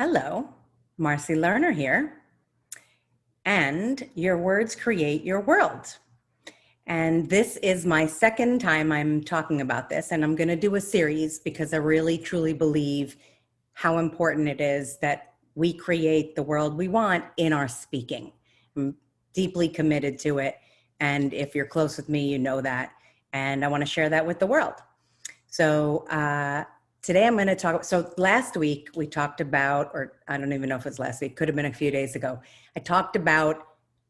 Hello, Marcy Lerner here, and your words create your world. And this is my second time I'm talking about this, and I'm going to do a series because I really truly believe how important it is that we create the world we want in our speaking. I'm deeply committed to it, and if you're close with me, you know that, and I want to share that with the world. So today I'm going to talk. So last week we talked about, or I don't even know if it was last week, could have been a few days ago. I talked about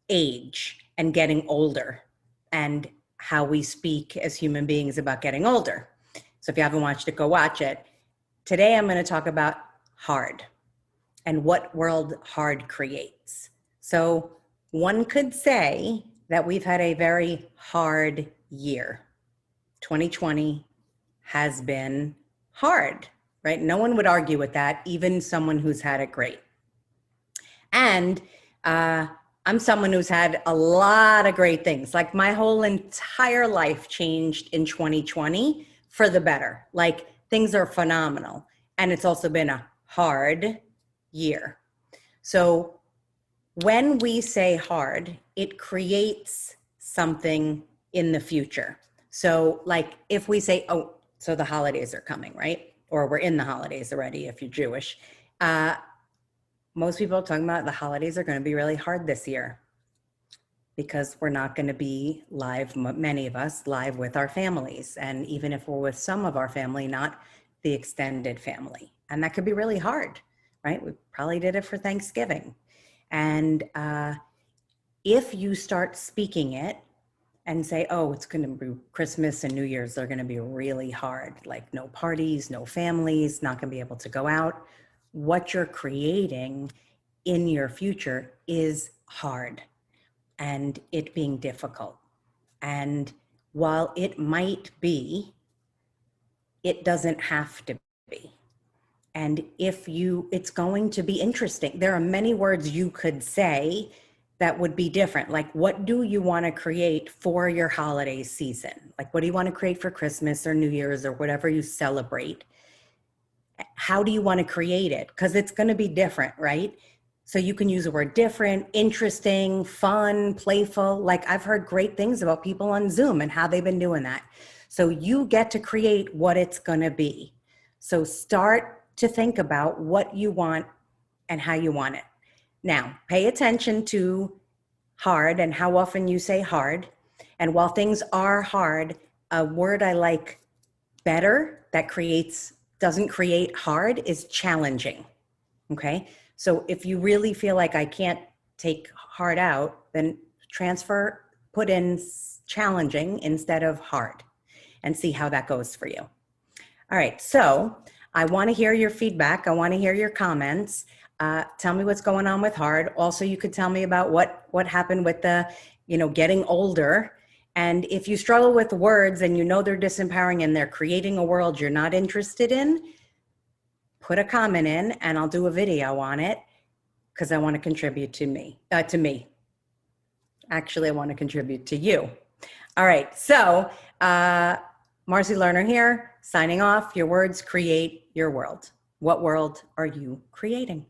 age and getting older and how we speak as human beings about getting older. So if you haven't watched it, go watch it. Today I'm going to talk about hard and what world hard creates. So one could say that we've had a very hard year. 2020 has been hard, right? No one would argue with that, even someone who's had it great. And I'm someone who's had a lot of great things. Like my whole entire life changed in 2020 for the better. Like things are phenomenal. And it's also been a hard year. So when we say hard, it creates something in the future. So like if we say, oh, so the holidays are coming, right? Or we're in the holidays already if you're Jewish. Most people are talking about the holidays are going to be really hard this year because we're not going to be live, many of us, live with our families. And even if we're with some of our family, not the extended family. And that could be really hard, right? We probably did it for Thanksgiving. And if you start speaking it, and say, oh, it's going to be Christmas and New Year's, they're going to be really hard, like no parties, no families, not going to be able to go out. What you're creating in your future is hard and it being difficult. And while it might be, it doesn't have to be. And it's going to be interesting. There are many words you could say that would be different. Like, what do you want to create for your holiday season? Like, what do you want to create for Christmas or New Year's or whatever you celebrate? How do you want to create it? Because it's going to be different, right? So you can use the word different, interesting, fun, playful. Like I've heard great things about people on Zoom and how they've been doing that. So you get to create what it's going to be. So start to think about what you want and how you want it. Now, pay attention to hard and how often you say hard. And while things are hard, a word I like better that doesn't create hard is challenging. Okay. So if you really feel like I can't take hard out, then put in challenging instead of hard and see how that goes for you. All right. So I want to hear your feedback. I want to hear your comments. Tell me what's going on with hard. Also, you could tell me about what happened with the, getting older. And if you struggle with words and you know they're disempowering and they're creating a world you're not interested in, put a comment in and I'll do a video on it because I want to contribute to me. Actually, I want to contribute to you. All right. So Marcy Lerner here, signing off. Your words create your world. What world are you creating?